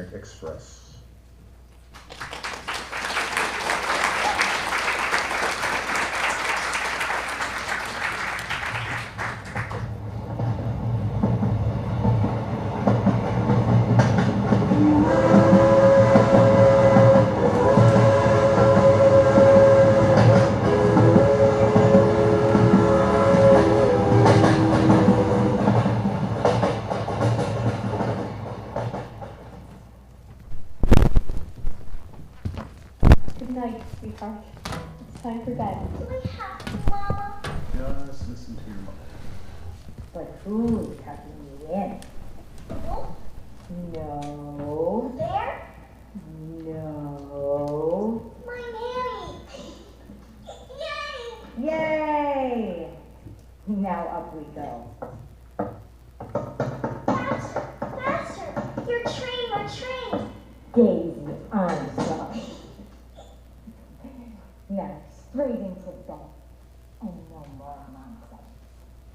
Orient Express. Sweetheart. It's time for bed. Do we have to, Mama? Just listen to your mother. But who's tucking you in? Oh, No. there? No. My Mary! Yay! Yay! Now up we go. Faster! Faster! Your train! Daisy Armstrong. Now straight into bed. And no more nonsense.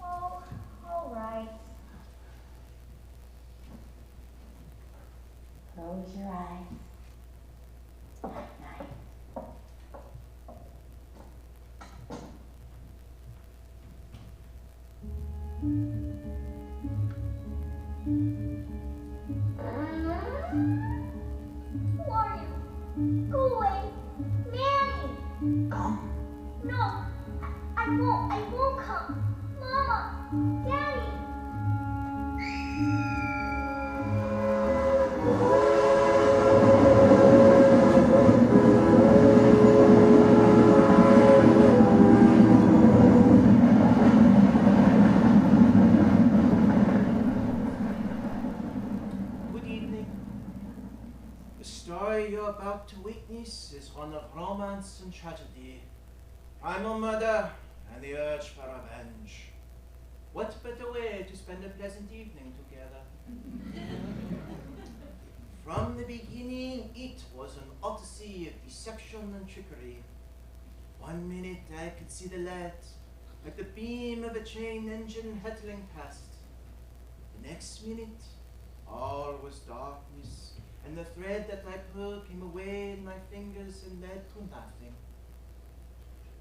Oh, all right. Close your eyes. Night. Who are you? Go away. Manny! Come. No, I won't come. Mama! Daddy! Good evening. The story you're about to witness is one of romance and tragedy, primal murder, and the urge for revenge. What better way to spend a pleasant evening together? From the beginning, it was an odyssey of deception and trickery. 1 minute I could see the light, like the beam of a train engine hurtling past. The next minute, all was darkness, and the thread that I pulled came away in my fingers and led to nothing.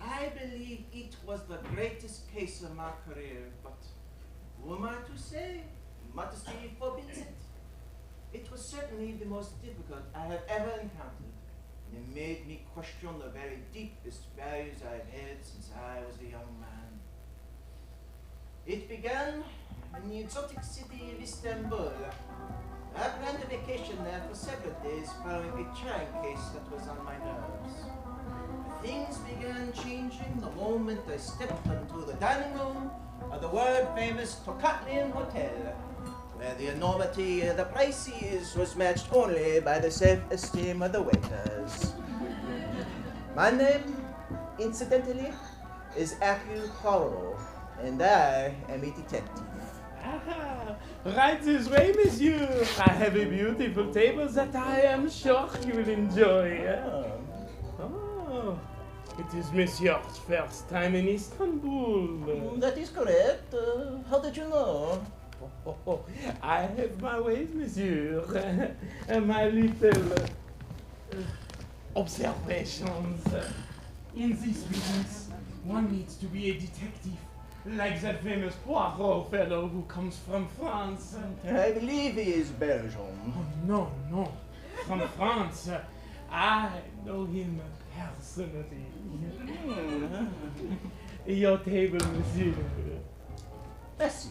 I believe it was the greatest case of my career, but who am I to say? Modesty forbids it. It was certainly the most difficult I have ever encountered, and it made me question the very deepest values I had had since I was a young man. It began in the exotic city of Istanbul. I planned a vacation there for several days following a trying case that was on my nerves. Things began changing the moment I stepped into the dining room of the world-famous Tocatlian Hotel, where the enormity of the prices was matched only by the self-esteem of the waiters. My name, incidentally, is Hercule Poirot, and I am a detective. Ah, right this way, monsieur. I have a beautiful table that I am sure you will enjoy. Oh, it is monsieur's first time in Istanbul. That is correct. How did you know? I have my ways, monsieur. And my little observations. In this business, one needs to be a detective, like that famous Poirot fellow who comes from France. I believe he is Belgian. Oh, no, from France. I know him personally. Your table, monsieur. Merci.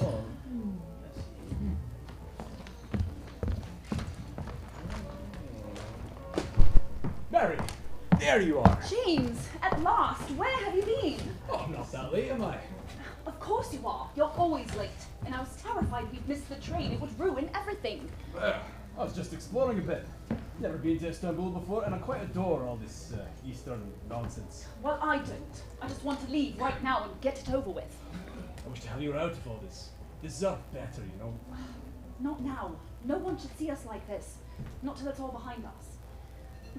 Oh. Mary, there you are. James, at last, where have you been? Oh, not that late, am I? Of course you are. You're always late. And I was terrified we'd miss the train. It would ruin everything. I was just exploring a bit. Never been to Istanbul before, and I quite adore all this Eastern nonsense. Well, I don't. I just want to leave right now and get it over with. I wish the hell you were out of all this. This is better, you know. Not now. No one should see us like this. Not till it's all behind us.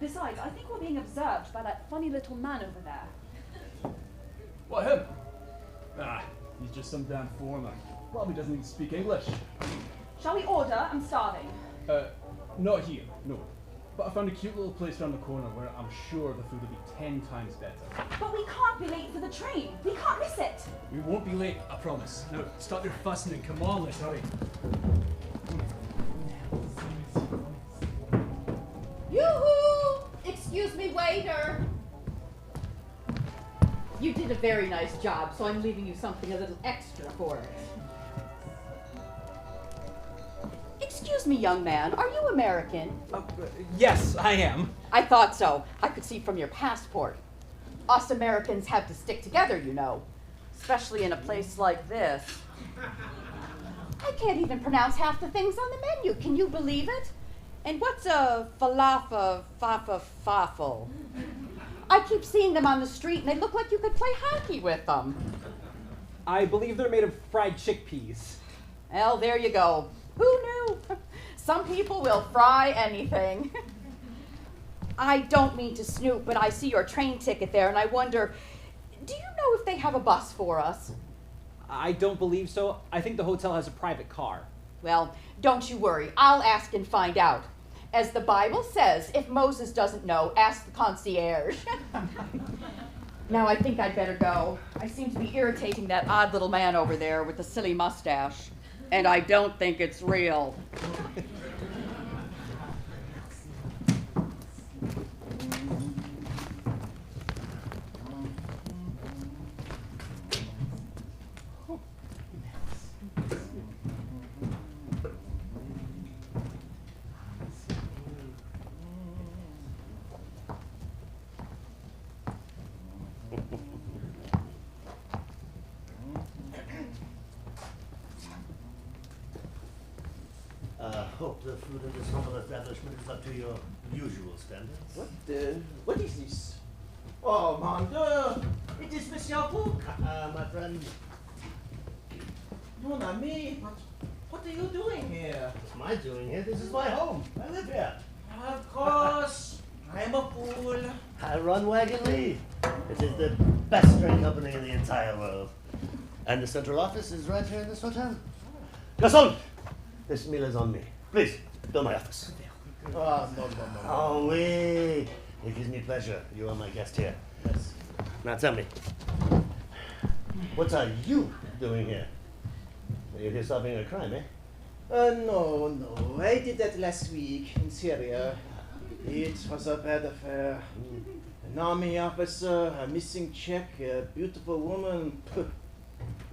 Besides, I think we're being observed by that funny little man over there. What, him? Ah, He's just some damn foreigner. Probably doesn't even speak English. Shall we order? I'm starving. Not here, no. But I found a cute little place around the corner where I'm sure the food will be 10 times better. But we can't be late for the train. We can't miss it. We won't be late, I promise. Now, stop your fussing and come on, let's hurry. Yoo-hoo! Excuse me, waiter. You did a very nice job, so I'm leaving you something a little extra for it. Excuse me, young man, are you American? Yes, I am. I thought so. I could see from your passport. Us Americans have to stick together, you know. Especially in a place like this. I can't even pronounce half the things on the menu. Can you believe it? And what's a falafel? I keep seeing them on the street and they look like you could play hockey with them. I believe they're made of fried chickpeas. Well, there you go. Who knew? Some people will fry anything. I don't mean to snoop, but I see your train ticket there and I wonder, do you know if they have a bus for us? I don't believe so. I think the hotel has a private car. Well, don't you worry. I'll ask and find out. As the Bible says, if Moses doesn't know, ask the concierge. Now I think I'd better go. I seem to be irritating that odd little man over there with the silly mustache. And I don't think it's real. Hope the food in this humble establishment is up to your usual standards. What is this? Oh, mon Dieu! It is Monsieur Book! My friend, Mon ami, what are you doing here? what's my doing here? This is my home. I live here. Of course, I'm a fool. I run Wagon Lee. It is the best train company in the entire world. And the central office is right here in this hotel. Garçon, this meal is on me. Please, fill my office. Oh, no. Oh, oui. It gives me pleasure. You are my guest here. Yes. Now tell me, what are you doing here? You're here solving a crime, eh? No. I did that last week in Syria. It was a bad affair. An army officer, a missing check, a beautiful woman.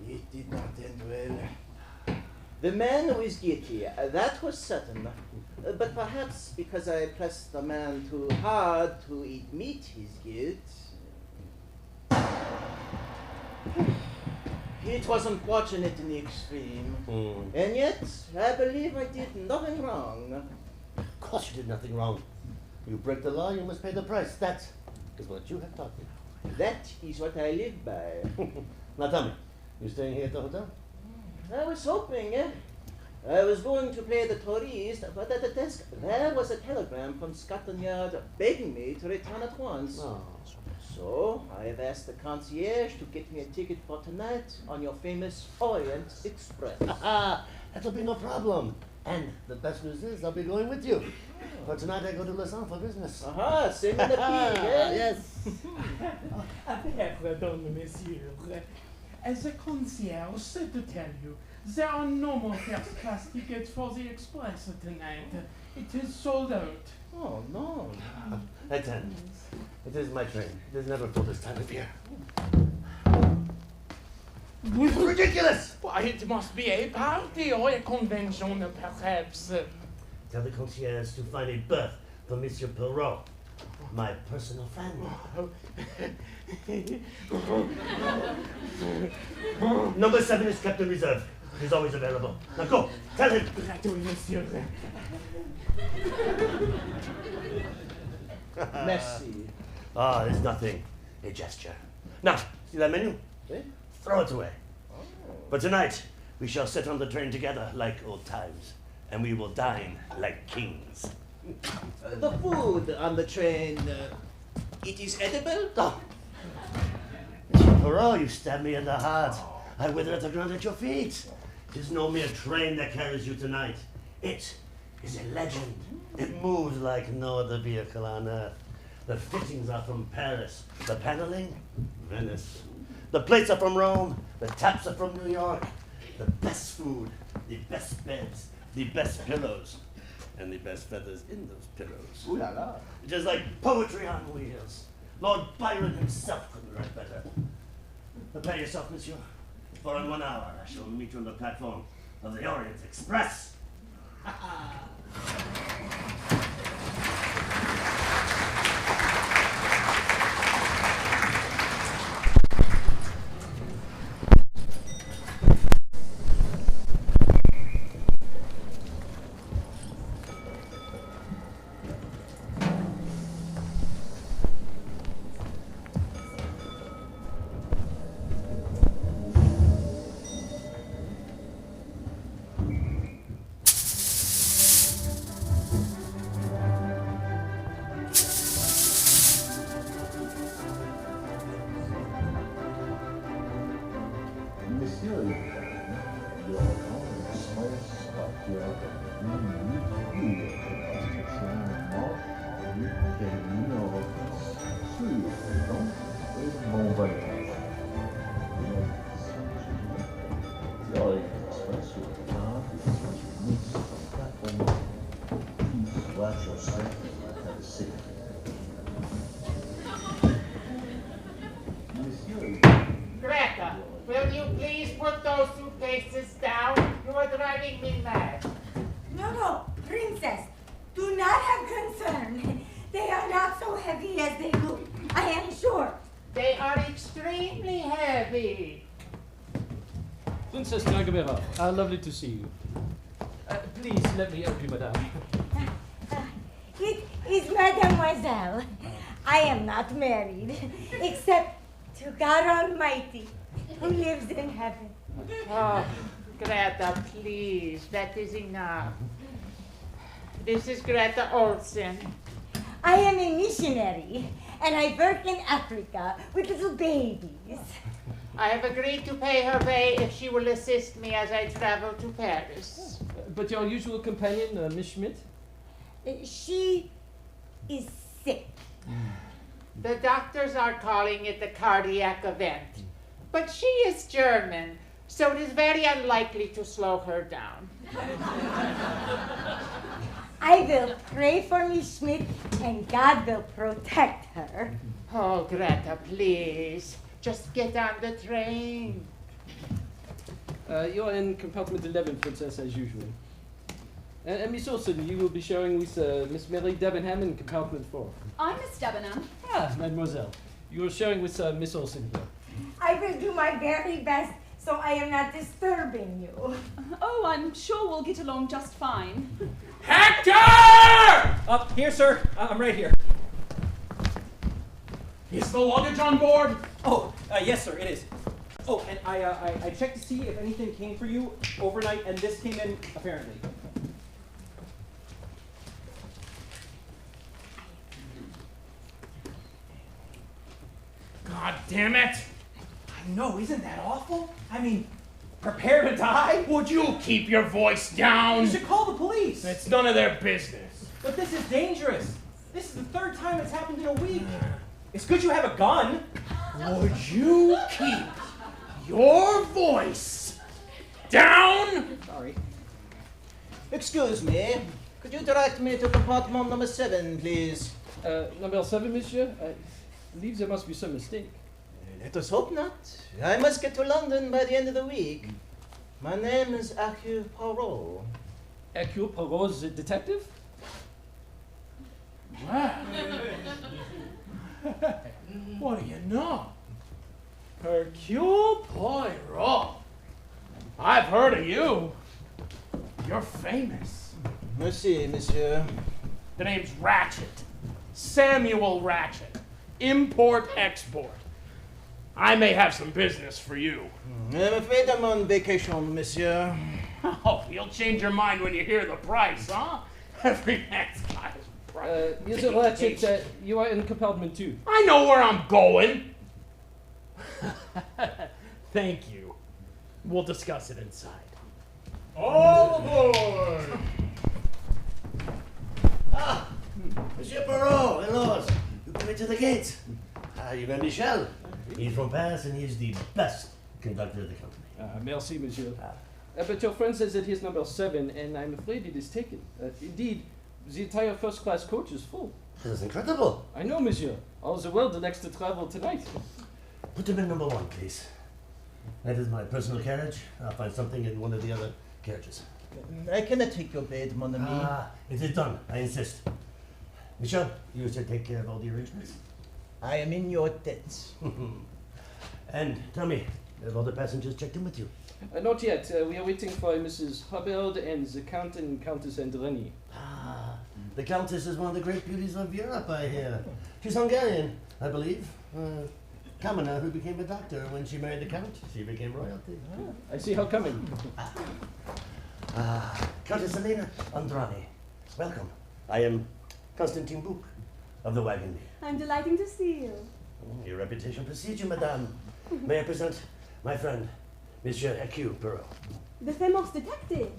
It did not end well. The man who is guilty, that was certain. But perhaps because I pressed the man too hard to admit his guilt. It was unfortunate in the extreme. And yet, I believe I did nothing wrong. Of course you did nothing wrong. You break the law, you must pay the price. That is what you have taught me. That is what I live by. Now tell me, you staying here at the hotel? I was hoping, I was going to play the tourist, but at the desk there was a telegram from Scotland Yard begging me to return at once. Oh. So I've asked the concierge to get me a ticket for tonight on your famous Orient Express. That'll be no problem. And the best news is I'll be going with you. For tonight I go to Lausanne for business. Same in the pig, Yes. Pardon, monsieur. As a concierge said to tell you, there are no more first-class tickets for the express tonight. It is sold out. Oh, no. Attend. It is my train. It is never full this time of year. It's ridiculous! Why, it must be a party or a convention, perhaps. Tell the concierge to find a berth for Monsieur Perrault, my personal friend. Number 7 is kept in reserve. He's always available. Now go, tell him. Right away, monsieur. Merci. Ah, it's nothing. A gesture. Now, see that menu? Eh? Throw it away. But tonight, we shall sit on the train together like old times, and we will dine like kings. The food on the train, it is edible? Oh. Monsieur Perrault, you stabbed me in the heart. I wither at the ground at your feet. It is no mere train that carries you tonight. It is a legend. It moves like no other vehicle on earth. The fittings are from Paris. The paneling, Venice. The plates are from Rome. The taps are from New York. The best food, the best beds, the best pillows, and the best feathers in those pillows. Ooh la la. Just like poetry on wheels. Lord Byron himself couldn't write better. Prepare yourself, monsieur, for in 1 hour I shall meet you on the platform of the Orient Express. Greta, will you please put those suitcases down? You are driving me mad. No, princess. Do not have concern. They are not so heavy as they look. I am sure. They are extremely heavy. Princess Agatha, lovely to see you. Please let me help you, madame. It is Mademoiselle. I am not married, except to God Almighty, who lives in heaven. Oh, Greta, please, that is enough. This is Greta Olsen. I am a missionary, and I work in Africa with little babies. I have agreed to pay her way if she will assist me as I travel to Paris. But your usual companion, Miss Schmidt? She is sick. The doctors are calling it a cardiac event. But she is German, so it is very unlikely to slow her down. I will pray for Miss Schmidt, and God will protect her. Oh, Greta, please. Just get on the train. You're in compartment 11, Princess, as usual. And Miss Olsen, you will be sharing with Miss Mary Debenham in compartment 4. I'm Miss Debenham. Ah, mademoiselle. You are sharing with Miss Olsen here. I will do my very best so I am not disturbing you. Oh, I'm sure we'll get along just fine. Hector! Here, sir. I'm right here. Is the luggage on board? Oh, yes, sir, it is. Oh, and I checked to see if anything came for you overnight, and this came in, apparently. God damn it! I know, isn't that awful? I mean, prepare to die? Would you keep your voice down? You should call the police. It's none of their business. But this is dangerous. This is the 3rd time it's happened in a week. It's good you have a gun. Would you keep your voice down? Sorry. Excuse me. Could you direct me to compartment number 7, please? Number 7, monsieur? I believe there must be some mistake. Let us hope not. I must get to London by the end of the week. My name is Hercule Poirot. Hercule Poirot's detective? Well, what do you know? Hercule Poirot. I've heard of you. You're famous. Merci, monsieur. The name's Ratchet. Samuel Ratchet. Import-export. I may have some business for you. I'm afraid I'm on vacation, monsieur. Oh, you'll change your mind when you hear the price, huh? Every man's got his price. Mr. Ratchet, you are in compartment 2. I know where I'm going. Thank you. We'll discuss it inside. All aboard! Ah, Monsieur Perrault, in-laws, you come into the gate. You met Michel. He's from Paris and he's the best conductor of the company. Merci, monsieur. But your friend says that he's number 7, and I'm afraid it is taken. Indeed, the entire first-class coach is full. That's incredible. I know, monsieur. All the world elects to travel tonight. Put him in number 1, please. That is my personal carriage. I'll find something in one of the other carriages. I cannot take your bed, mon ami. It is done. I insist. Michel, you should take care of all the arrangements. I am in your debt. And tell me, have all the passengers checked in with you? Not yet. We are waiting for Mrs. Hubbard and the Count and Countess Andreni. The Countess is one of the great beauties of Europe, I hear. She's Hungarian, I believe. Kamina, who became a doctor when she married the Count. She became royalty. I see how coming. Countess Elena Andrani, welcome. I am Constantine Bouc of the Wagon Wheel. I'm delighted to see you. Your reputation precedes you, madame. May I present my friend, Monsieur Hercule Poirot. The famous detective.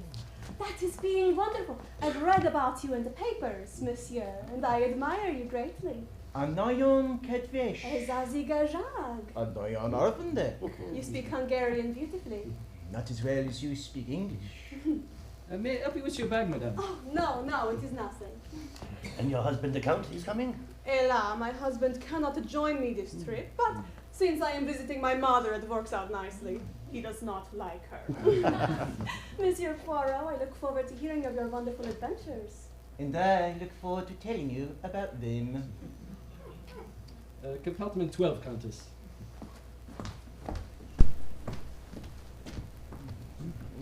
That is being wonderful. I've read about you in the papers, monsieur, and I admire you greatly. A nagyon kedves. Ez az igazság. A nagyon örvendek. You speak Hungarian beautifully. Not as well as you speak English. May I help you with your bag, madame? Oh, no, it is nothing. And your husband, the Count, is coming? Ella, my husband cannot join me this trip, but since I am visiting my mother, it works out nicely. He does not like her. Monsieur Poirot, I look forward to hearing of your wonderful adventures. And I look forward to telling you about them. Compartment 12, Countess.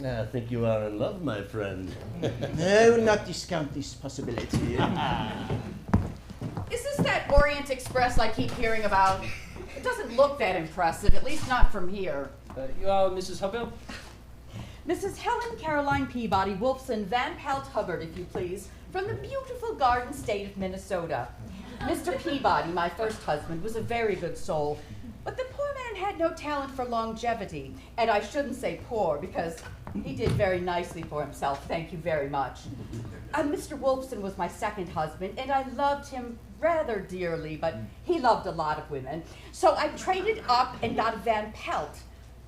I think you are in love, my friend. No, not discount this possibility. Is this that Orient Express I keep hearing about? It doesn't look that impressive, at least not from here. You are Mrs. Hubbard? Mrs. Helen Caroline Peabody Wolfson Van Pelt Hubbard, if you please, from the beautiful Garden State of Minnesota. Mr. Peabody, my first husband, was a very good soul, but the poor man had no talent for longevity, and I shouldn't say poor because he did very nicely for himself, thank you very much. Mr. Wolfson was my second husband, and I loved him rather dearly, but he loved a lot of women. So I traded up and got a Van Pelt,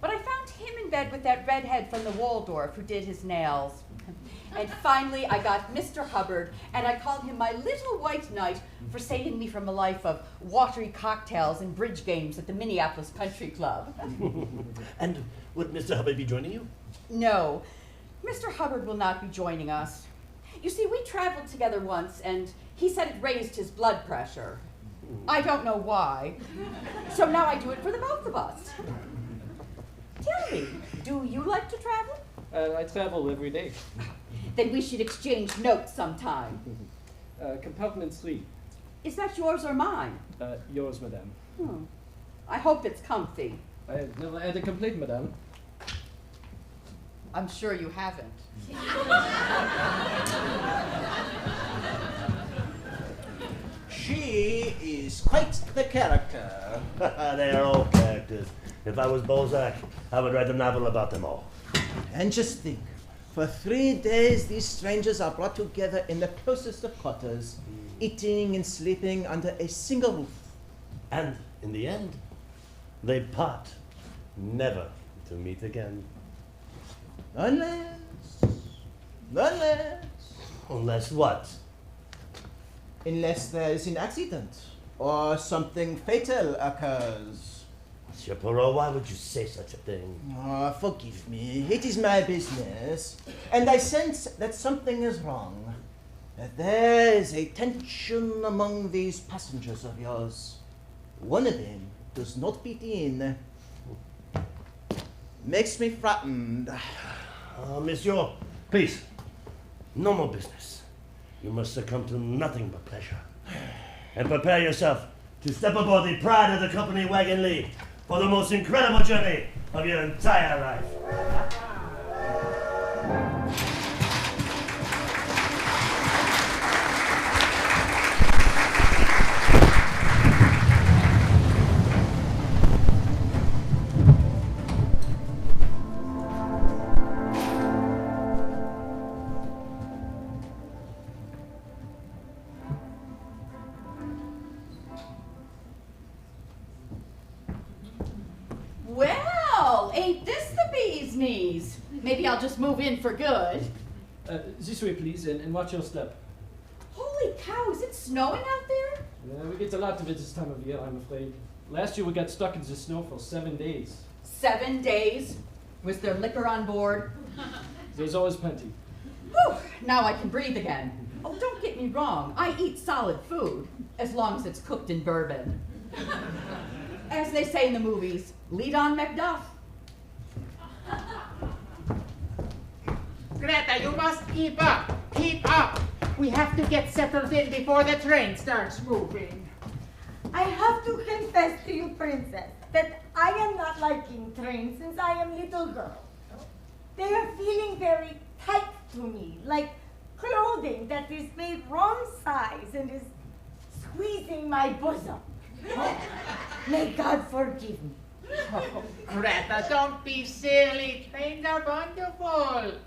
but I found him in bed with that redhead from the Waldorf who did his nails. And finally, I got Mr. Hubbard, and I called him my little white knight for saving me from a life of watery cocktails and bridge games at the Minneapolis Country Club. And would Mr. Hubbard be joining you? No, Mr. Hubbard will not be joining us. You see, we traveled together once, and he said it raised his blood pressure. I don't know why. So now I do it for the both of us. Tell me, do you like to travel? I travel every day. Then we should exchange notes sometime. Compartment 3. Is that yours or mine? Yours, madame. I hope it's comfy. I have never had a complaint, madame. I'm sure you haven't. She is quite the character. They are all characters. If I was Balzac, I would write a novel about them all. And just think, for 3 days these strangers are brought together in the closest of quarters, eating and sleeping under a single roof. And in the end, they part, never to meet again. Unless... Unless what? Unless there is an accident, or something fatal occurs. Monsieur Poirot, why would you say such a thing? Oh, forgive me, it is my business, and I sense that something is wrong. That there is a tension among these passengers of yours. One of them does not fit in. Makes me frightened. Monsieur, please, no more business. You must succumb to nothing but pleasure. And prepare yourself to step aboard the pride of the company Wagon Lee for the most incredible journey of your entire life. I'll just move in for good. This way, please, and watch your step. Holy cow, is it snowing out there? Yeah, we get a lot of it this time of year, I'm afraid. Last year we got stuck in the snow for 7 days. 7 days? Was there liquor on board? There's always plenty. Whew, now I can breathe again. Oh, don't get me wrong. I eat solid food, as long as it's cooked in bourbon. As they say in the movies, lead on Macduff. Greta, you must keep up. Keep up. We have to get settled in before the train starts moving. I have to confess to you, Princess, that I am not liking trains since I am little girl. They are feeling very tight to me, like clothing that is made wrong size and is squeezing my bosom. May God forgive me. Oh, Greta, don't be silly. Trains are wonderful.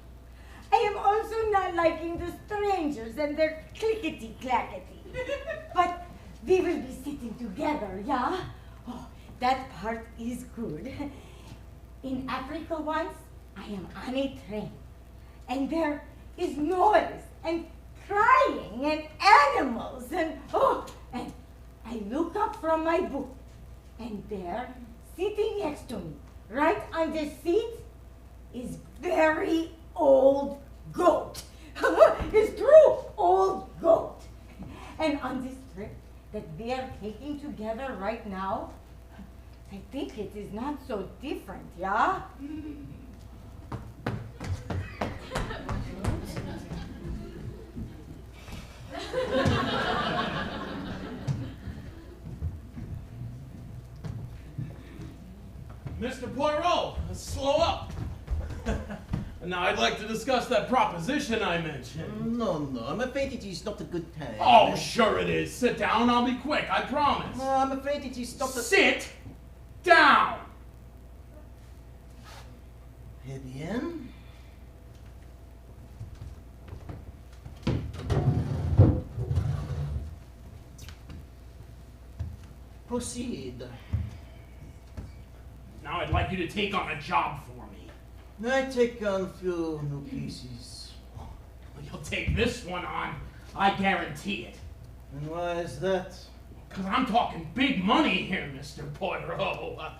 I am also not liking the strangers and their clickety-clackety. But we will be sitting together, yeah? Oh, that part is good. In Africa once, I am on a train, and there is noise and crying and animals and and I look up from my book, and there, sitting next to me, right on the seat, is very old goat. It's true, old goat. And on this trip that we are taking together right now, I think it is not so different, yeah? Mr. Poirot, slow up. Now I'd like to discuss that proposition I mentioned. No, I'm afraid it is not a good time. Oh, sure it is. Sit down, I'll be quick, I promise. No, I'm afraid it is not a... Sit down! Eh bien? Proceed. Now I'd like you to take on a job for me. I take on few new cases. Well, you'll take this one on, I guarantee it. And why is that? Because I'm talking big money here, Mr. Poirot.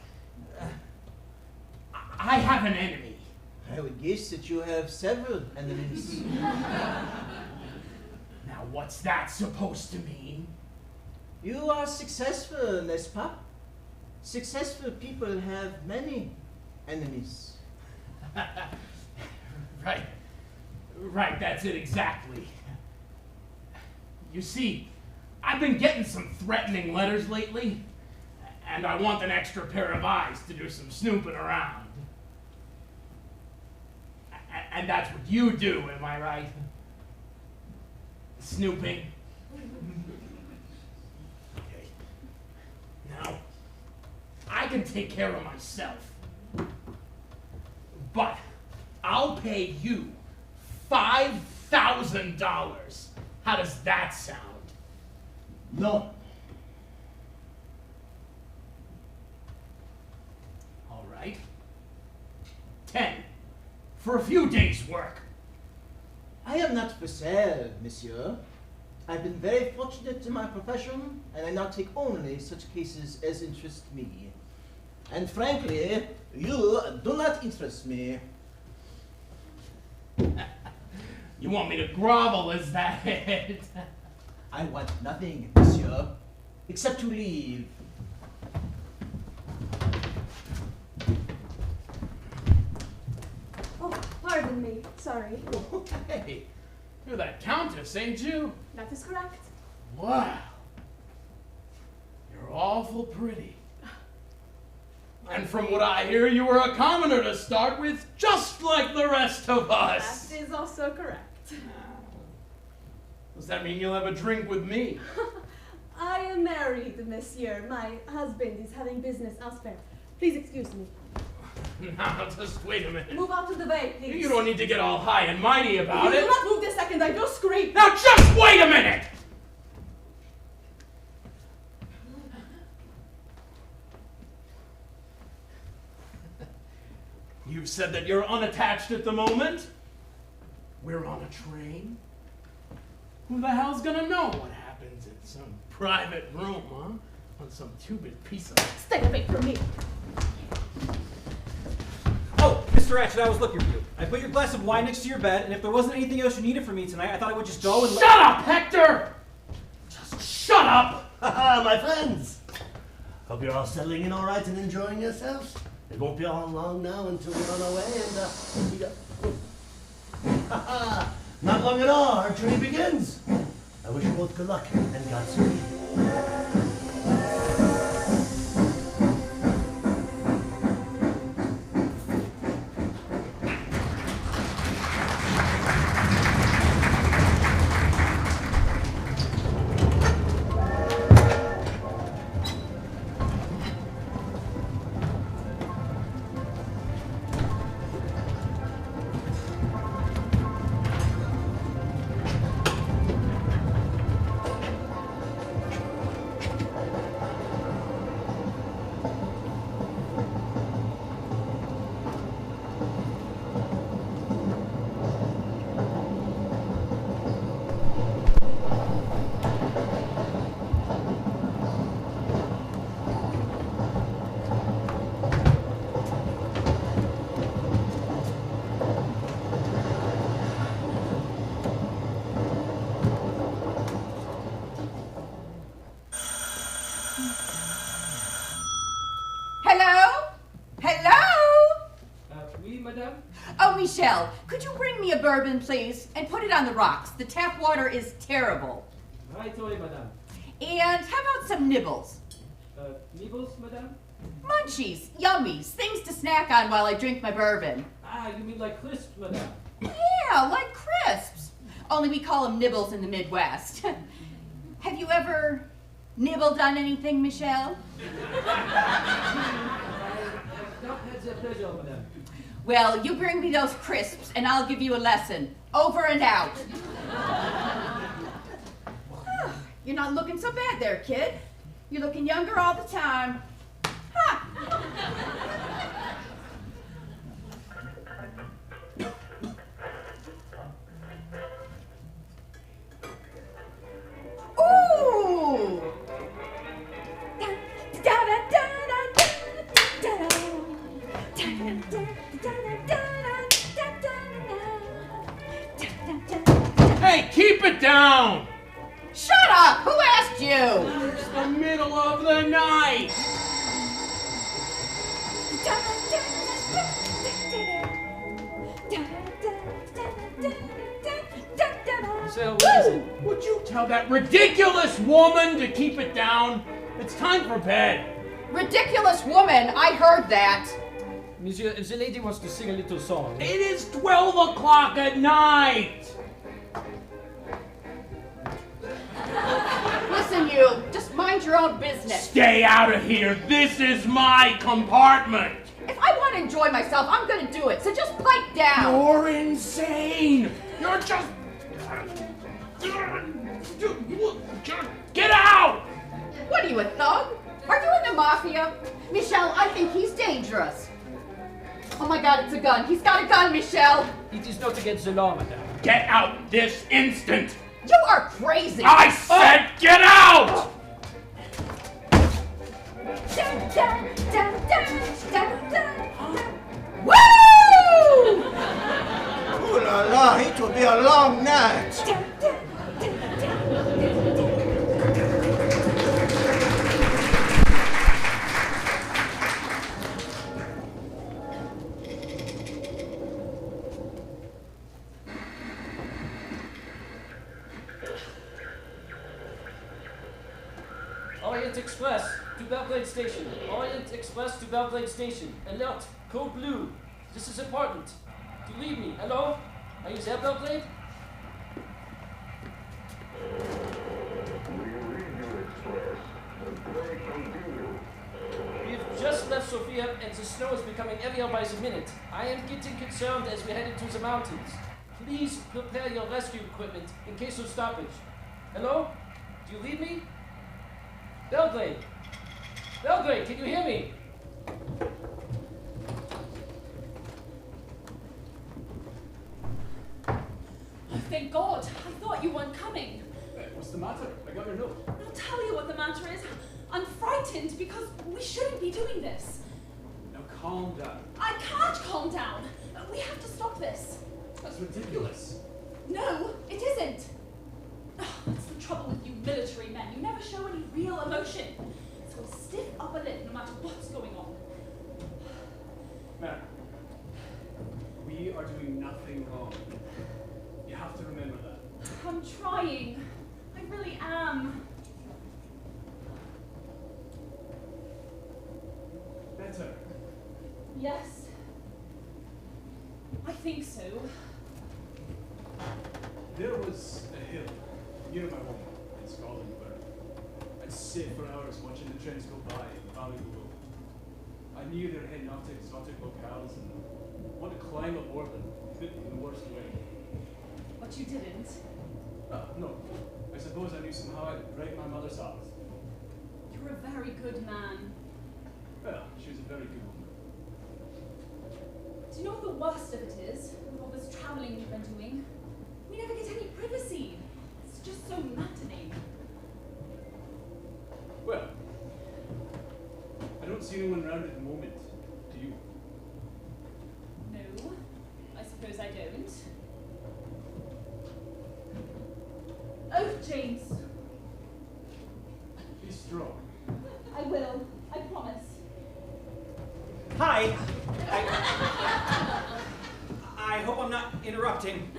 I have an enemy. I would guess that you have several enemies. Now what's that supposed to mean? You are successful, n'est-ce pas? Successful people have many enemies. Right, that's it exactly. You see, I've been getting some threatening letters lately, and I want an extra pair of eyes to do some snooping around. And that's what you do, am I right? Snooping. Okay. Now, I can take care of myself. But I'll pay you $5,000. How does that sound? No. All right. 10 for a few days' work. I am not for sale, monsieur. I've been very fortunate in my profession, and I now take only such cases as interest me. And frankly, you do not interest me. You want me to grovel, is that it? I want nothing, monsieur, except to leave. Oh, pardon me. Sorry. Hey, you're that countess, ain't you? That is correct. Wow. You're awful pretty. And from what I hear, you were a commoner to start with, just like the rest of us. That is also correct. Does that mean you'll have a drink with me? I am married, monsieur. My husband is having business elsewhere. Please excuse me. Now, just wait a minute. Move out of the way, please. You don't need to get all high and mighty about You it. do not move this second, I will scream. Now, just wait a minute! You've said that you're unattached at the moment. We're on a train. Who the hell's gonna know what happens in some private room, huh? On some two-bit piece of... Stay away from me. Oh, Mr. Ratchet, I was looking for you. I put your glass of wine next to your bed, and if there wasn't anything else you needed from me tonight, I thought I would just go and... Shut up, Hector! Just shut up! Haha, my friends! Hope you're all settling in all right and enjoying yourselves. It won't be all long now until we run away and, we go... Haha! Not long at all, our journey begins. I wish you both good luck and Godspeed. Michelle, could you bring me a bourbon, please? And put it on the rocks. The tap water is terrible. Right away, madame. And how about some nibbles? Nibbles, madame? Munchies, yummies, things to snack on while I drink my bourbon. Ah, you mean like crisps, madame? Yeah, like crisps. Only we call them nibbles in the Midwest. Have you ever nibbled on anything, Michelle? I have not had the pleasure, madame. Well, you bring me those crisps and I'll give you a lesson. Over and out. You're not looking so bad there, kid. You're looking younger all the time. Ha! Ooh! Hey, keep it down! Shut up! Who asked you? It's the middle of the night! So, what is it? Would you tell that ridiculous woman to keep it down? It's time for bed. Ridiculous woman, I heard that. Monsieur, the lady wants to sing a little song. It is 12 o'clock at night! Listen, you, just mind your own business. Stay out of here. This is my compartment. If I want to enjoy myself, I'm going to do it, so just pipe down. You're insane. You're just... Get out! What are you, a thug? Are you in the mafia? Michelle, I think he's dangerous. Oh my God, it's a gun. He's got a gun, Michelle. It is not against the law, madame. Get out this instant. You are crazy. I said get out! Woo! Ooh la la, it will be a long night. Orient Express to Belgrade Station. Orient Express to Belgrade Station. Alert. Code blue. This is important. Do you read me? Hello? Are you there, Belgrade? We've just left Sofia and the snow is becoming heavier by the minute. I am getting concerned as we head into the mountains. Please prepare your rescue equipment in case of stoppage. Hello? Do you read me? Belgrade! Belgrade, can you hear me? thank God. I thought you weren't coming. Hey, what's the matter? I got your note. I'll tell you what the matter is. I'm frightened because we shouldn't be doing this. Now calm down. I can't calm down. We have to stop this. That's ridiculous. No, it isn't. Oh, that's the trouble with you military men. You never show any real emotion. So a stiff upper lip no matter what's going on. Mary, we are doing nothing wrong. You have to remember that. I'm trying. I really am. Better. Yes. I think so. There was a hill near my home in Scotland where I'd sit for hours watching the trains go by in the valley below. I knew they were heading off to exotic locales and wanted to climb aboard them in the worst way. But you didn't. No. I suppose I knew somehow I'd break my mother's heart. You were a very good man. Well, she was a very good woman. Do you know what the worst of it is? With all this traveling we've been doing? We never get any privacy. It's just so maddening. Well, I don't see anyone around at the moment. Do you? No, I suppose I don't. Oh, James. Be strong. I will. I promise. Hi. I hope I'm not interrupting.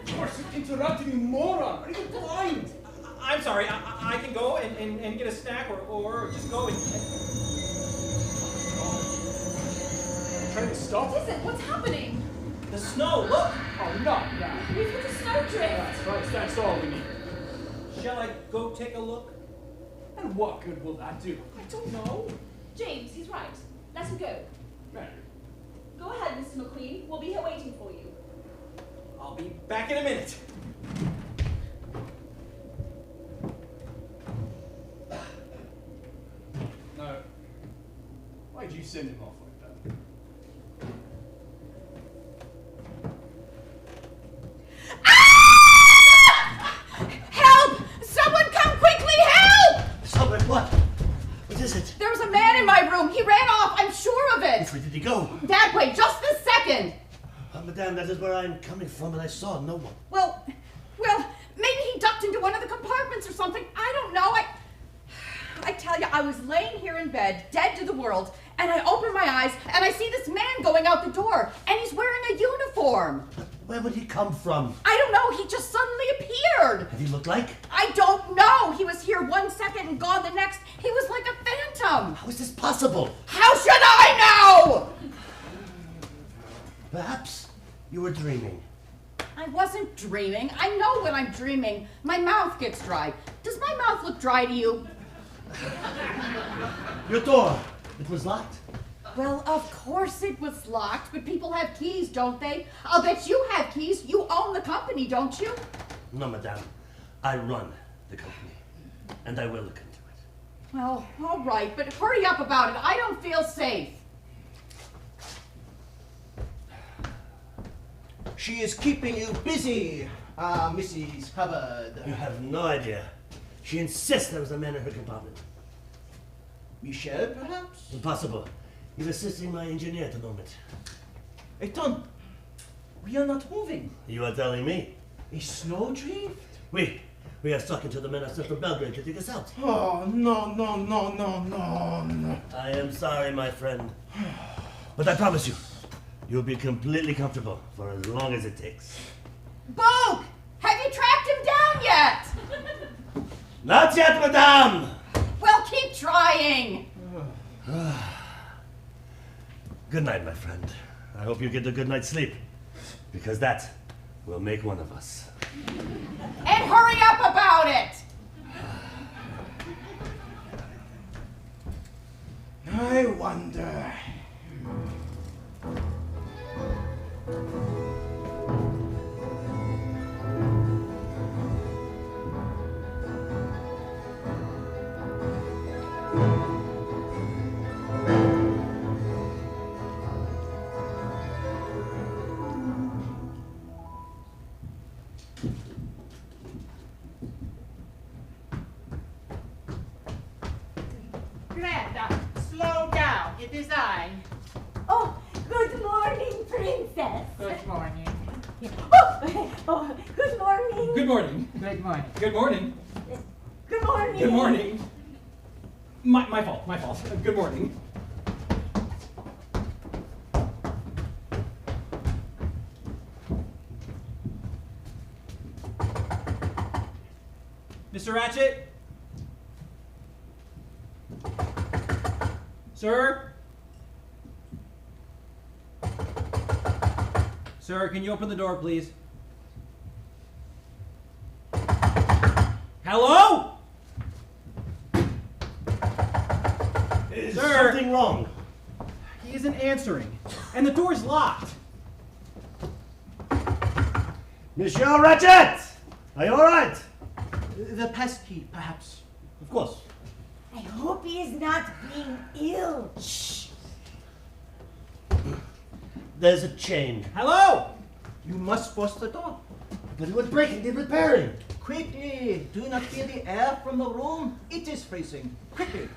Of course, you're interrupting me, moron! Are you blind? I'm sorry. I can go and get a snack or just go and... I'm trying to stop What is it? What's happening? The snow, look! Oh, not now. We've hit a snowdrift. That's all we need. Shall I go take a look? And what good will that do? I don't know. James, he's right. Let him go. Mary. Go ahead, Mr. McQueen. We'll be here waiting for you. I'll be back in a minute. Now, why'd you send him off like that? Help! Someone come quickly, help! Someone, what? What is it? There was a man in my room. He ran off. I'm sure of it. Which way did he go? That way, just this second. Madame, that is where I'm coming from, and I saw no one. Well, maybe he ducked into one of the compartments or something. I don't know. I tell you, I was laying here in bed, dead to the world, and I open my eyes, and I see this man going out the door, and he's wearing a uniform. But where would he come from? I don't know. He just suddenly appeared. Did he look like? I don't know. He was here one second and gone the next. He was like a phantom. How is this possible? How should I know? Perhaps you were dreaming. I wasn't dreaming. I know when I'm dreaming. My mouth gets dry. Does my mouth look dry to you? Your door, it was locked. Well, of course it was locked, but people have keys, don't they? I'll bet you have keys. You own the company, don't you? No, madame. I run the company, and I will look into it. Well, all right, but hurry up about it. I don't feel safe. She is keeping you busy, Mrs. Hubbard. You have no idea. She insists there was a man in her compartment. Michel, perhaps? Impossible. He's assisting my engineer at the moment. Eton, we are not moving. You are telling me? A snowdrift? We are stuck until the men are sent from Belgrade to dig us out. Oh, no. I am sorry, my friend. But I promise you, you'll be completely comfortable for as long as it takes. Boog! Have you tracked him down yet? Not yet, madame! Well, keep trying. Good night, my friend. I hope you get a good night's sleep, because that will make one of us. And hurry up about it! I wonder. it is I. Oh, good morning, princess. Good morning. Oh, good morning. Good morning. Good morning. Good morning. Good morning. Good morning. My fault. My fault. Good morning. Mr. Ratchet? Sir? Sir, can you open the door, please? Hello? Is Sir? something wrong? He isn't answering, and the door's locked. Monsieur Ratchet! Are you all right? The passkey, perhaps. Of course. I hope he is not being ill. Shh. There's a chain. Hello? You must force the door. But it would break and need repairing. Quickly! Do not feel the air from the room. It is freezing. Quickly!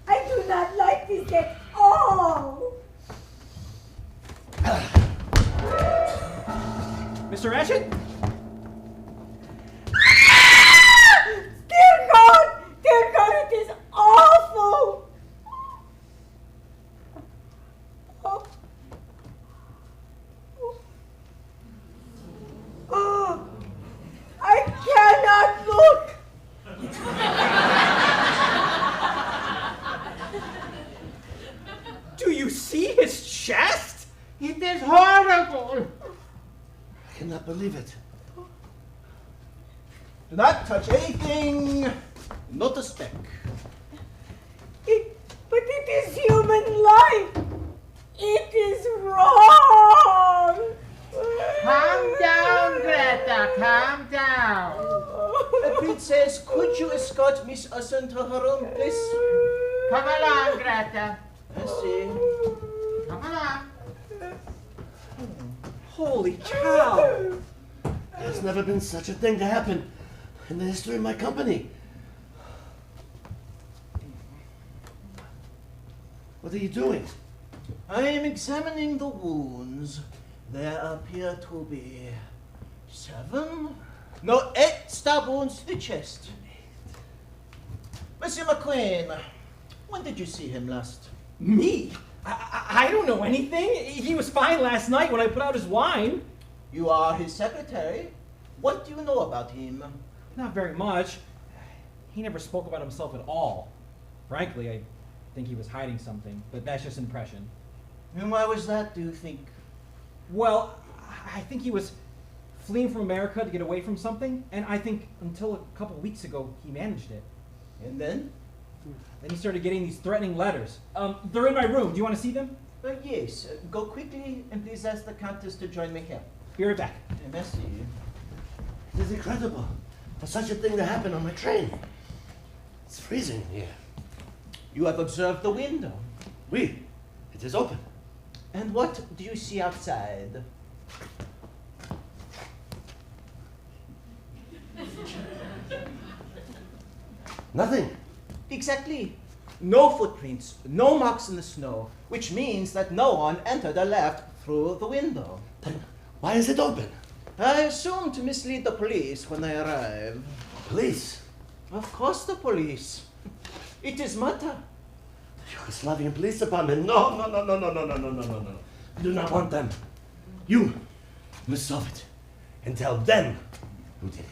I do not like this at all. Mr. Ratchet? Dear God! Dear God, it is awful! Oh. Oh. I cannot look! Do you see his chest? It is horrible. I cannot believe it. Do not touch anything. Not a speck. But it is human life! It is wrong! Calm down, Greta. Calm down. Princess, could you escort Miss Usson to her room, please? Come along, Greta. I see. Come along. Holy cow! There's never been such a thing to happen in the history of my company. What are you doing? I am examining the wounds. There appear to be 8 stab wounds to the chest. Monsieur McQueen, when did you see him last? Me? I don't know anything. He was fine last night when I put out his wine. You are his secretary. What do you know about him? Not very much. He never spoke about himself at all. Frankly, I think he was hiding something, but that's just impression. And why was that, do you think? Well, I think he was fleeing from America to get away from something, and I think until a couple weeks ago, he managed it. And then? Then he started getting these threatening letters. They're in my room. Do you want to see them? Yes. Go quickly and please ask the Countess to join me here. Be right back. Merci. It is incredible for such a thing to happen on my train. It's freezing here. You have observed the window. Oui, it is open. And what do you see outside? Nothing. Exactly. No footprints, no marks in the snow, which means that no one entered or left through the window. Then why is it open? I assume to mislead the police when they arrive. Police? Of course the police. It is matter. The Yugoslavian police department. No. I do not want them. You must solve it and tell them who did it.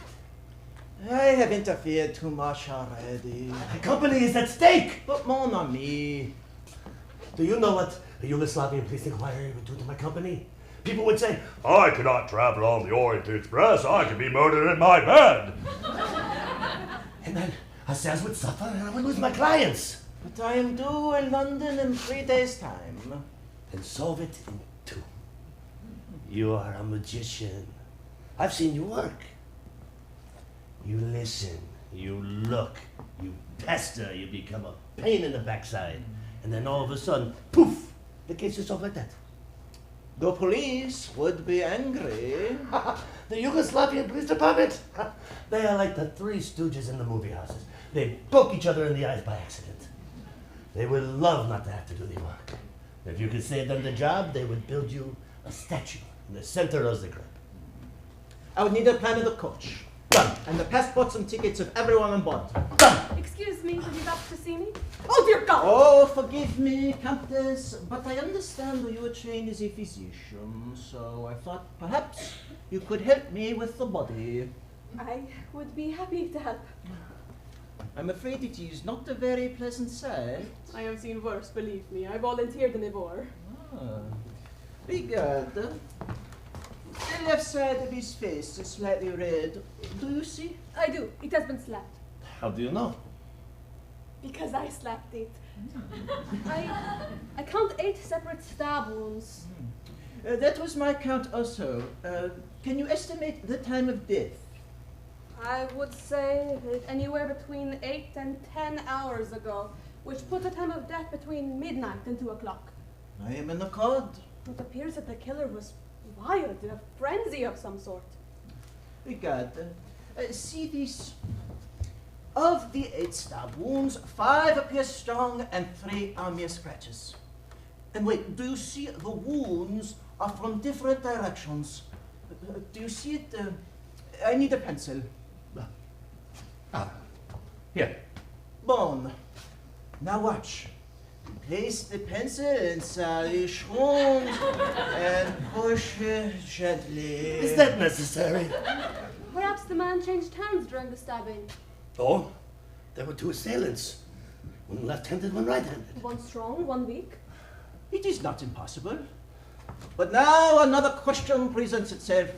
I have interfered too much already. The company is at stake. But mon ami. Do you know what a Yugoslavian police inquiry would do to my company? People would say, I cannot travel on the Orient Express. I could be murdered in my bed. And then our sales would suffer and I would lose my clients. But I am due in London in 3 days' time. Then solve it in 2. You are a magician. I've seen you work. You listen, you look, you pester, you become a pain in the backside. And then all of a sudden, poof, the case is solved like that. The police would be angry. The Yugoslavian police department? They are like the 3 stooges in the movie houses. They poke each other in the eyes by accident. They will love not to have to do the work. If you could save them the job, they would build you a statue in the center of the club. I would need a plan of the coach. Done. And the passports and tickets of everyone on board. Done. Excuse me, have you got to see me? Oh, dear God! Oh, forgive me, Countess, but I understand you were trained as a physician, so I thought perhaps you could help me with the body. I would be happy to help. I'm afraid it is not a very pleasant sight. I have seen worse, believe me. I volunteered in a war. Regard. The left side of his face is slightly red. Do you see? I do. It has been slapped. How do you know? Because I slapped it. I count 8 separate stab wounds. That was my count also. Can you estimate the time of death? I would say anywhere between 8 and 10 hours ago, which put the time of death between midnight and 2 o'clock. I am in accord. It appears that the killer was wild, in a frenzy of some sort. Regard. See these? Of the 8 stab wounds, 5 appear strong and 3 are mere scratches. And wait, do you see the wounds are from different directions? Do you see it? I need a pencil. Here. Bone. Now watch. Place the pencil inside his wound and push it gently. Is that necessary? Perhaps the man changed hands during the stabbing. Oh, there were 2 assailants. One left-handed, one right-handed. One strong, one weak. It is not impossible. But now another question presents itself.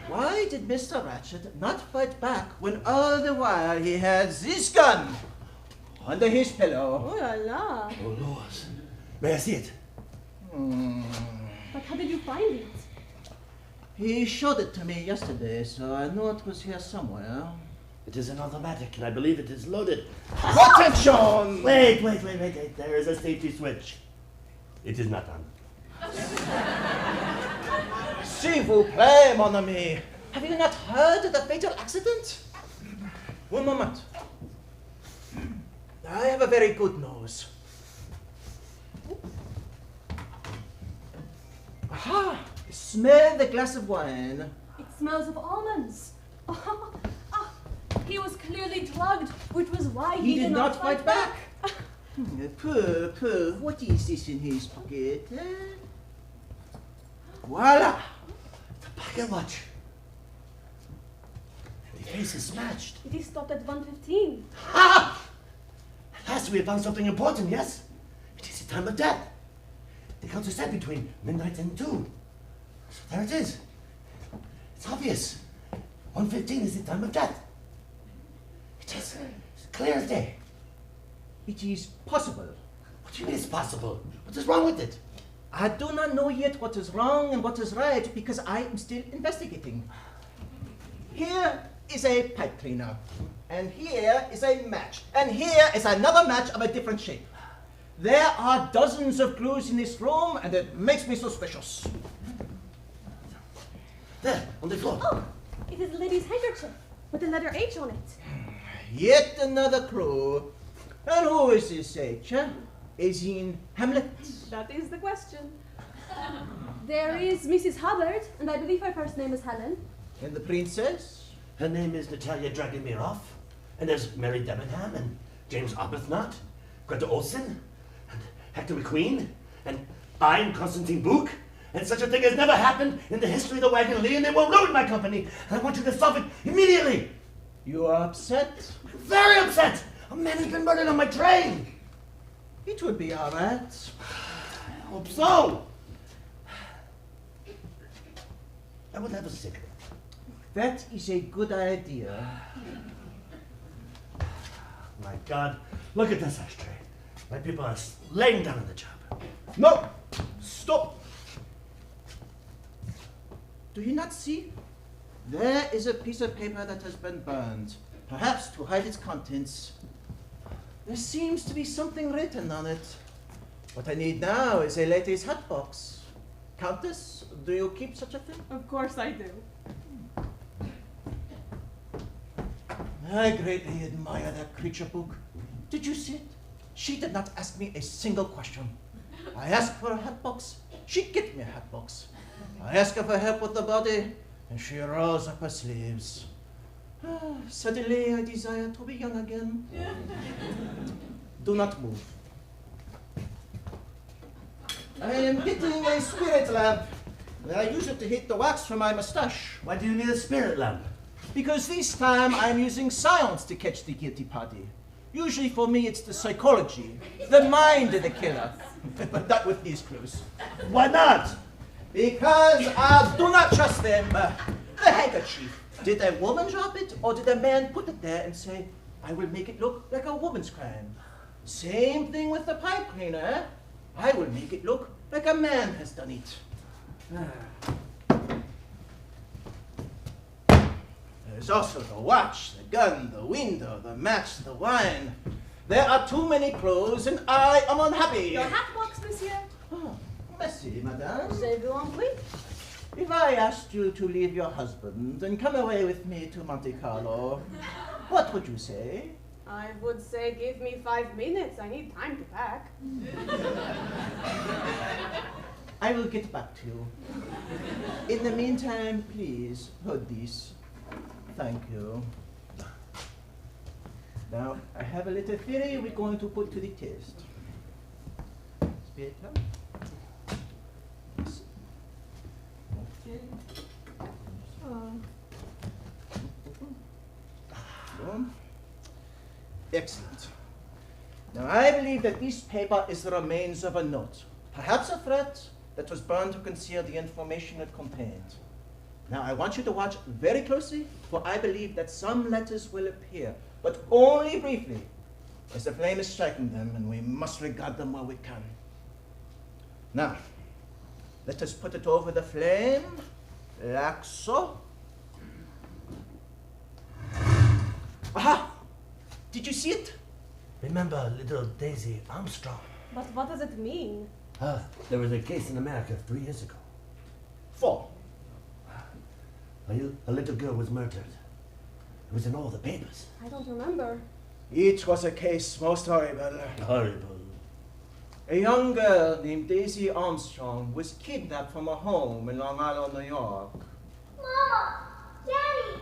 Why did Mr. Ratchet not fight back when all the while he had this gun under his pillow? Oh la la. Oh, Lord. May I see it? But how did you find it? He showed it to me yesterday, so I knew it was here somewhere. It is an automatic, and I believe it is loaded. Attention! Wait. There is a safety switch. It is not on. S'il vous plaît, mon ami. Have you not heard of the fatal accident? One moment. I have a very good nose. Aha! Smell the glass of wine. It smells of almonds. He was clearly drugged, which was why He did not fight fight back. Poor. What is this in his pocket? Voila! The pocket watch. The case is smashed. It is stopped at 1:15. Ha! At last we have found something important, yes? It is the time of death. The count is set between midnight and 2. So there it is. It's obvious. 1:15 is the time of death. It is clear as day. It is possible. What do you mean it's possible? What is wrong with it? I do not know yet what is wrong and what is right because I am still investigating. Here is a pipe cleaner, and here is a match, and here is another match of a different shape. There are dozens of clues in this room, and it makes me suspicious. There, on the floor. Oh, it is a lady's handkerchief with the letter H on it. Yet another clue. And who is this H? Is he in Hamlet? That is the question. There is Mrs. Hubbard, and I believe her first name is Helen. And the princess? Her name is Natalia Dragomirov. And there's Mary Debenham and James Arbuthnot, Greta Olson, and Hector McQueen, and I'm Constantine Book. And such a thing has never happened in the history of the Wagon Lee, and it will ruin my company. And I want you to stop it immediately. You are upset? Very upset. A man has been murdered on my train. It would be all right. I hope so. I would have a cigarette. That is a good idea. My God, look at this ashtray. My people are laying down on the job. No! Stop! Do you not see? There is a piece of paper that has been burned, perhaps to hide its contents. There seems to be something written on it. What I need now is a lady's hat box. Countess, do you keep such a thing? Of course I do. I greatly admire that creature book. Did you see it? She did not ask me a single question. I asked for a hat box. She get me a hat box. I asked her for help with the body, and she rolls up her sleeves. Suddenly I desire to be young again. Do not move. I am getting a spirit lamp. And I use it to heat the wax from my mustache. Why do you need a spirit lamp? Because this time I'm using science to catch the guilty party. Usually for me it's the psychology, the mind of the killer. But not with these crews. Why not? Because I do not trust them. The handkerchief. Did a woman drop it, or did a man put it there and say, I will make it look like a woman's crime? Same thing with the pipe cleaner. I will make it look like a man has done it. There's also the watch, the gun, the window, the match, the wine. There are too many clothes, and I am unhappy. Your hat box, monsieur? Oh, merci, madame. Je vous en prie. If I asked you to leave your husband and come away with me to Monte Carlo, what would you say? I would say give me 5 minutes. I need time to pack. I will get back to you. In the meantime, please, hold this. Thank you. Now, I have a little theory we're going to put to the test. Spirit lamp. Okay. So. Excellent. Now, I believe that this paper is the remains of a note, perhaps a threat that was burned to conceal the information it contained. Now, I want you to watch very closely, for I believe that some letters will appear, but only briefly, as the flame is striking them, and we must regard them while we can. Now, let us put it over the flame, like so. Aha! Did you see it? Remember little Daisy Armstrong? But what does it mean? There was a case in America 3 years ago. 4. A little girl was murdered. It was in all the papers. I don't remember. It was a case most horrible. Horrible. A young girl named Daisy Armstrong was kidnapped from her home in Long Island, New York. Mama! Daddy!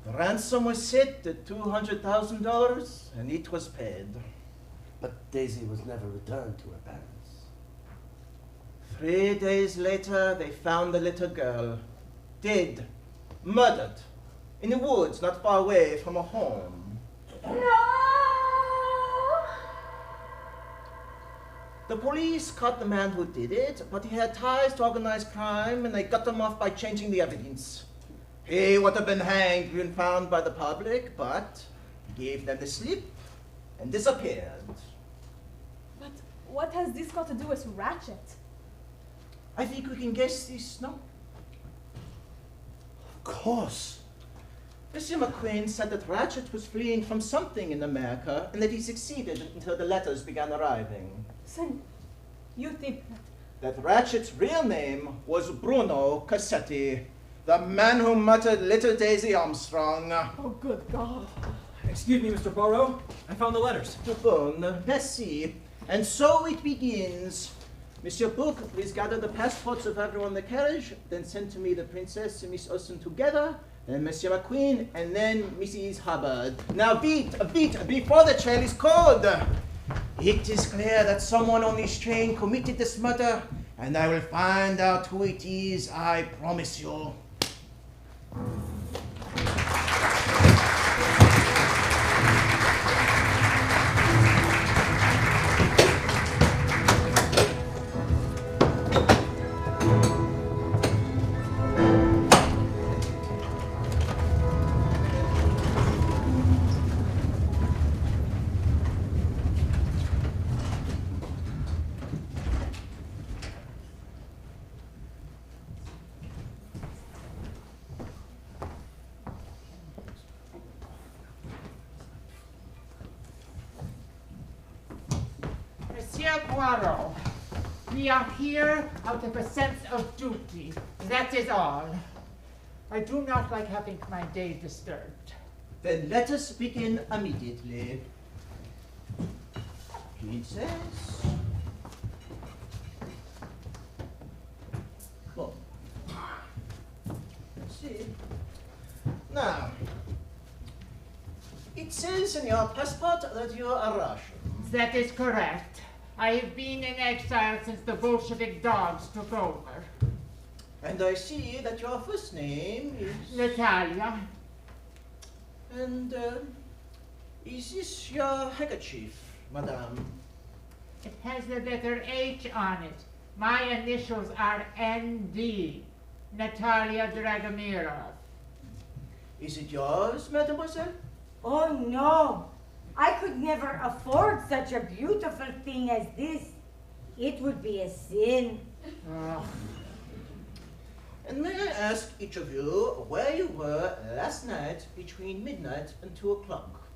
The ransom was set at $200,000, and it was paid. But Daisy was never returned to her parents. 3 days later, they found the little girl, dead, murdered, in the woods not far away from her home. No! The police caught the man who did it, but he had ties to organized crime, and they got him off by changing the evidence. He would have been hanged when found by the public, but he gave them the slip and disappeared. But what has this got to do with Ratchet? I think we can guess this, no? Of course. Mr. McQueen said that Ratchet was fleeing from something in America and that he succeeded until the letters began arriving. Son, you think that... That Ratchet's real name was Bruno Cassetti, the man who murdered little Daisy Armstrong. Oh, good God. Excuse me, Mr. Poirot. I found the letters. Bon, merci. And so it begins. Monsieur Book, please gather the passports of everyone in the carriage, then send to me the princess and Miss Olsen together, then Monsieur McQueen, and then Mrs. Hubbard. Now beat, before the trail is cold. It is clear that someone on this train committed this murder, and I will find out who it is, I promise you. Monsieur Poirot, we are here out of a sense of duty. That is all. I do not like having my day disturbed. Then let us begin immediately. Princess. Bon. Let's see. Now, it says in your passport that you are Russian. That is correct. I have been in exile since the Bolshevik dogs took over. And I see that your first name is... Natalia. And is this your handkerchief, madame? It has the letter H on it. My initials are ND. Natalia Dragomirov. Is it yours, mademoiselle? Oh no, I could never afford such a beautiful thing as this. It would be a sin. Oh. And may I ask each of you where you were last night between midnight and 2 o'clock?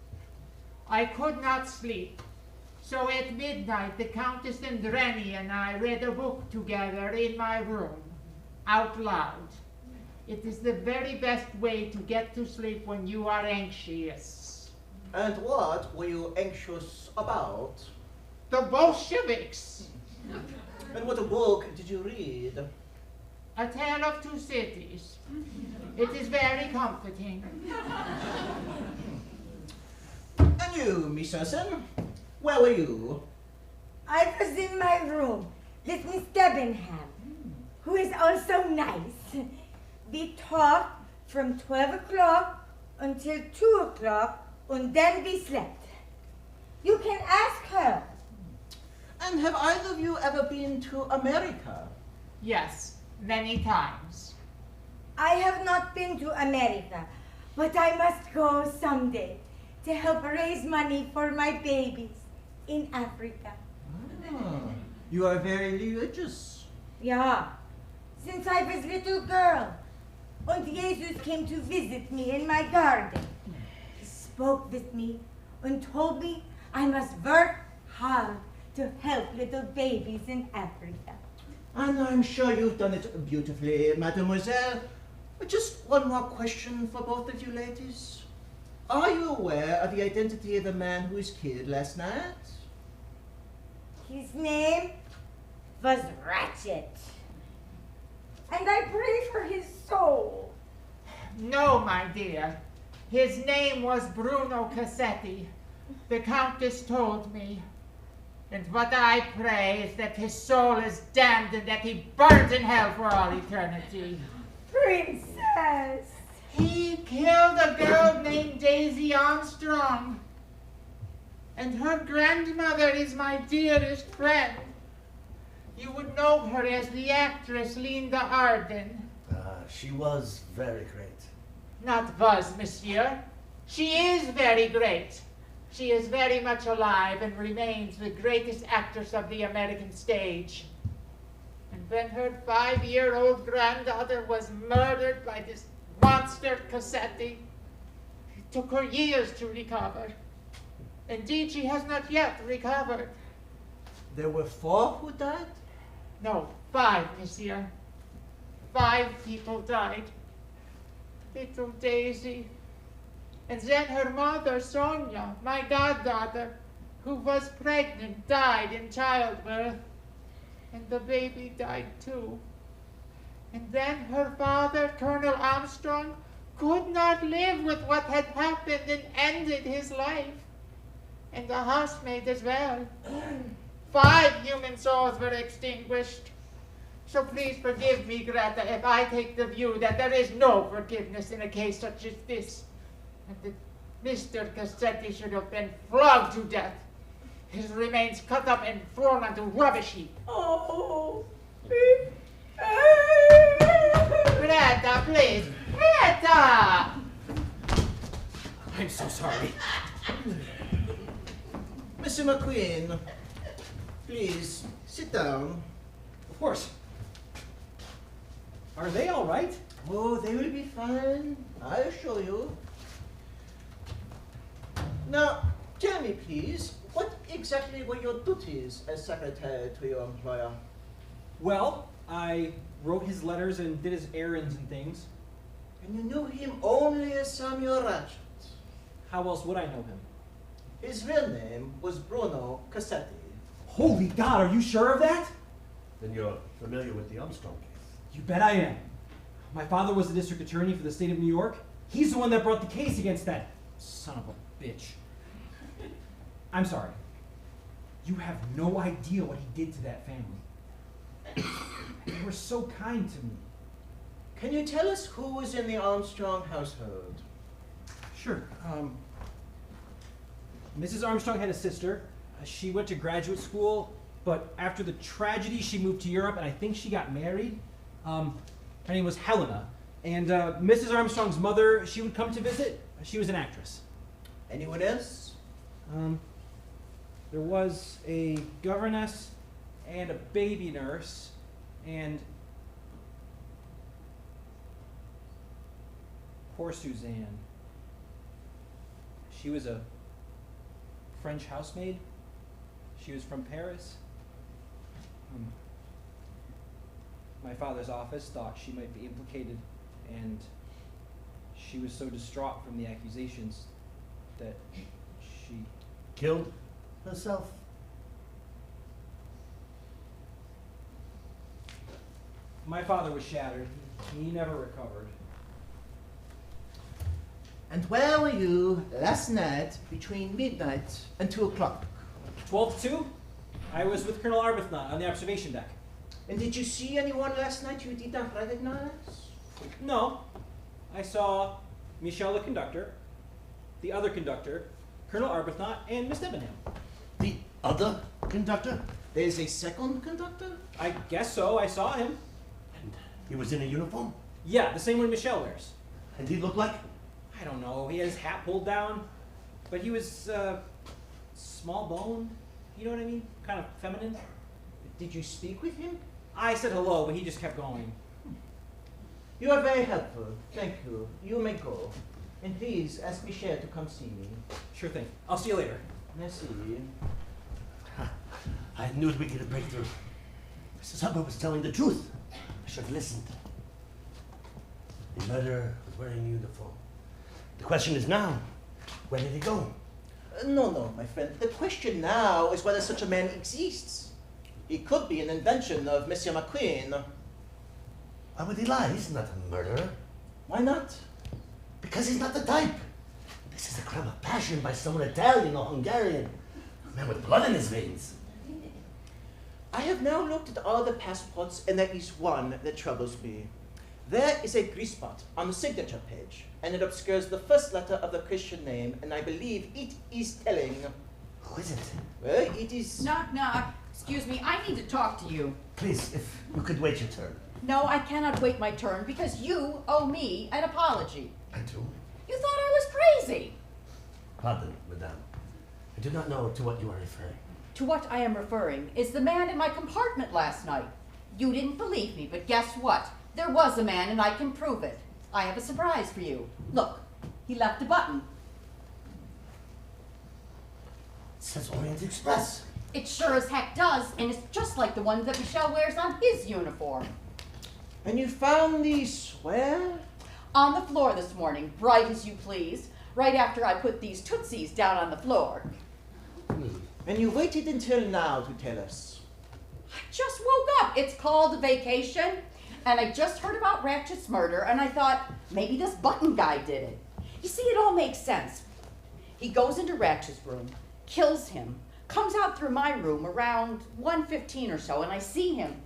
I could not sleep. So at midnight, the Countess and Rennie and I read a book together in my room, out loud. It is the very best way to get to sleep when you are anxious. And what were you anxious about? The Bolsheviks. And what book did you read? A Tale of Two Cities. It is very comforting. And you, Miss Hansen, where were you? I was in my room with Miss Debenham, who is also nice. We talked from 12 o'clock until 2 o'clock, and then we slept. You can ask her. And have either of you ever been to America? Yes, many times. I have not been to America, but I must go someday to help raise money for my babies in Africa. Ah, you are very religious. Yeah, since I was little girl. And Jesus came to visit me in my garden. He spoke with me and told me I must work hard to help little babies in Africa. And I'm sure you've done it beautifully, mademoiselle. Just one more question for both of you ladies. Are you aware of the identity of the man who was killed last night? His name was Ratchet. And I pray for his soul. No, my dear. His name was Bruno Cassetti. The Countess told me. And what I pray is that his soul is damned and that he burns in hell for all eternity. Princess! He killed a girl named Daisy Armstrong. And her grandmother is my dearest friend. You would know her as the actress Linda Arden. She was very great. Not was, monsieur. She is very great. She is very much alive and remains the greatest actress of the American stage. And when her 5-year-old granddaughter was murdered by this monster Cassetti, it took her years to recover. Indeed, she has not yet recovered. There were 4 who died? No, 5, monsieur. 5 people died. Little Daisy. And then her mother, Sonia, my goddaughter, who was pregnant, died in childbirth. And the baby died too. And then her father, Colonel Armstrong, could not live with what had happened and ended his life. And the housemaid as well. 5 human souls were extinguished. So please forgive me, Greta, if I take the view that there is no forgiveness in a case such as this, and that Mr. Cassetti should have been flogged to death, his remains cut up and thrown onto rubbish heap. Oh. Greta, please. Greta! I'm so sorry. Mr. McQueen, please sit down. Of course. Are they all right? Oh, they will be fine, I assure you. Now, tell me, please, what exactly were your duties as secretary to your employer? Well, I wrote his letters and did his errands and things. And you knew him only as Samuel Ratchet? How else would I know him? His real name was Bruno Cassetti. Holy God, are you sure of that? Then you're familiar with the Armstrong case. You bet I am. My father was the district attorney for the state of New York. He's the one that brought the case against that son of a bitch. I'm sorry. You have no idea what he did to that family. They were so kind to me. Can you tell us who was in the Armstrong household? Sure. Mrs. Armstrong had a sister. She went to graduate school, but after the tragedy, she moved to Europe, and I think she got married. Her name was Helena. And Mrs. Armstrong's mother, she would come to visit. She was an actress. Anyone else? There was a governess and a baby nurse, and poor Suzanne. She was a French housemaid. She was from Paris. My father's office thought she might be implicated, and she was so distraught from the accusations that she Killed herself? My father was shattered. He never recovered. And where were you last night between midnight and 2 o'clock? 12 to 2? I was with Colonel Arbuthnot on the observation deck. And did you see anyone last night you did not recognize? No. I saw Michel the conductor, the other conductor, Colonel Arbuthnot, and Miss Debenham. The other conductor? There's a second conductor? I guess so. I saw him. And he was in a uniform? Yeah, the same one Michel wears. And he looked like? I don't know. He had his hat pulled down, but he was small boned. You know what I mean? Kind of feminine. Did you speak with him? I said hello, but he just kept going. You are very helpful. Thank you. You may go. And please ask Michel to come see me. Sure thing. I'll see you later. Merci. I knew we'd get a breakthrough. Mrs. Hubbard was telling the truth. I should have listened. The murderer was wearing a uniform. The question is now, where did he go? No, my friend. The question now is whether such a man exists. He could be an invention of Monsieur McQueen. Why would he lie? He's not a murderer. Why not? Because he's not the type. This is a crime of passion by someone Italian or Hungarian. A man with blood in his veins. I have now looked at all the passports, and there is one that troubles me. There is a grease spot on the signature page, and it obscures the first letter of the Christian name, and I believe it is telling. Who is it? Well, it is... Knock, knock. Excuse me, I need to talk to you. Please, if you could wait your turn. No, I cannot wait my turn because you owe me an apology. I do. You thought I was crazy. Pardon, madame. I do not know to what you are referring. To what I am referring is the man in my compartment last night. You didn't believe me, but guess what? There was a man and I can prove it. I have a surprise for you. Look, he left a button. It says Orient Express. It sure as heck does, and it's just like the one that Michel wears on his uniform. And you found these where? On the floor this morning, bright as you please, right after I put these tootsies down on the floor. And you waited until now to tell us. I just woke up. It's called a vacation, and I just heard about Ratchet's murder, and I thought, maybe this button guy did it. You see, it all makes sense. He goes into Ratchet's room, kills him, comes out through my room around 1:15 or so, and I see him.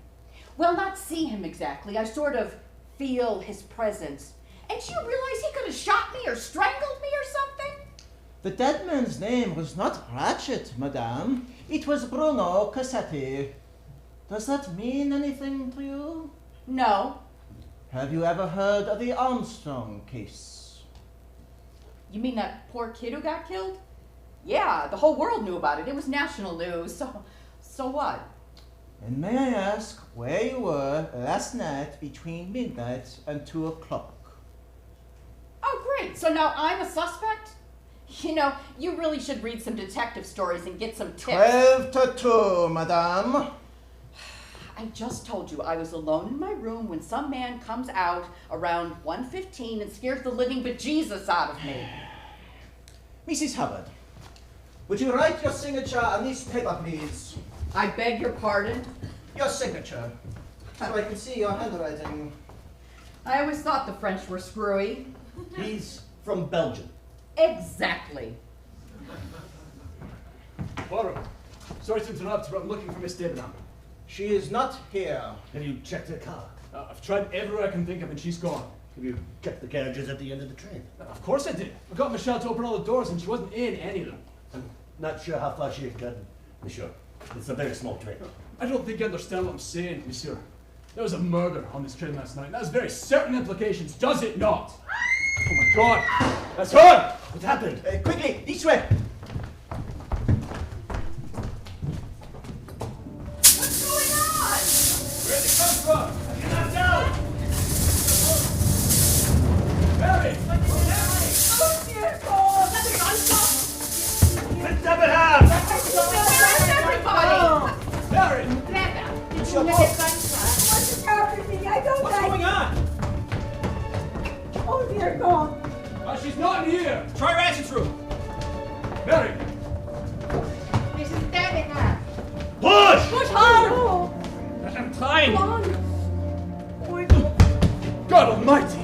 Well, not see him exactly. I sort of feel his presence. And do you realize he could have shot me or strangled me or something? The dead man's name was not Ratchet, madame. It was Bruno Cassetti. Does that mean anything to you? No. Have you ever heard of the Armstrong case? You mean that poor kid who got killed? Yeah, the whole world knew about it. It was national news. So what? And may I ask where you were last night between midnight and 2 o'clock? Oh, great. So now I'm a suspect? You know, you really should read some detective stories and get some tips. 12 to 2, madame. I just told you I was alone in my room when some man comes out around 1:15 and scares the living bejesus out of me. Mrs. Hubbard, would you write your signature on this paper, please? I beg your pardon? Your signature, so I can see your handwriting. I always thought the French were screwy. He's from Belgium. Exactly. Aurora, sorry to interrupt, but I'm looking for Miss Debenham. She is not here. Have you checked her car? I've tried everywhere I can think of and she's gone. Have you checked the carriages at the end of the train? Of course I did. I got Michelle to open all the doors and she wasn't in any of them. I'm not sure how far she had gotten, monsieur. It's a very small train. I don't think you understand what I'm saying, monsieur. There was a murder on this train last night, and that has very certain implications, does it not? Oh my God! That's her! What happened? Quickly, this way! What's going on? Where'd it come from? I cannot tell! Mary! Oh, dear God! Miss Debenham! Where's everybody? Mary! It's your fault. What's happening? I don't What's like going it. on? Oh, dear God! She's not here! Try Ratchet's room. Mary! Mrs. Debenham. Push! Push hard! Oh, I'm trying! come on. God almighty!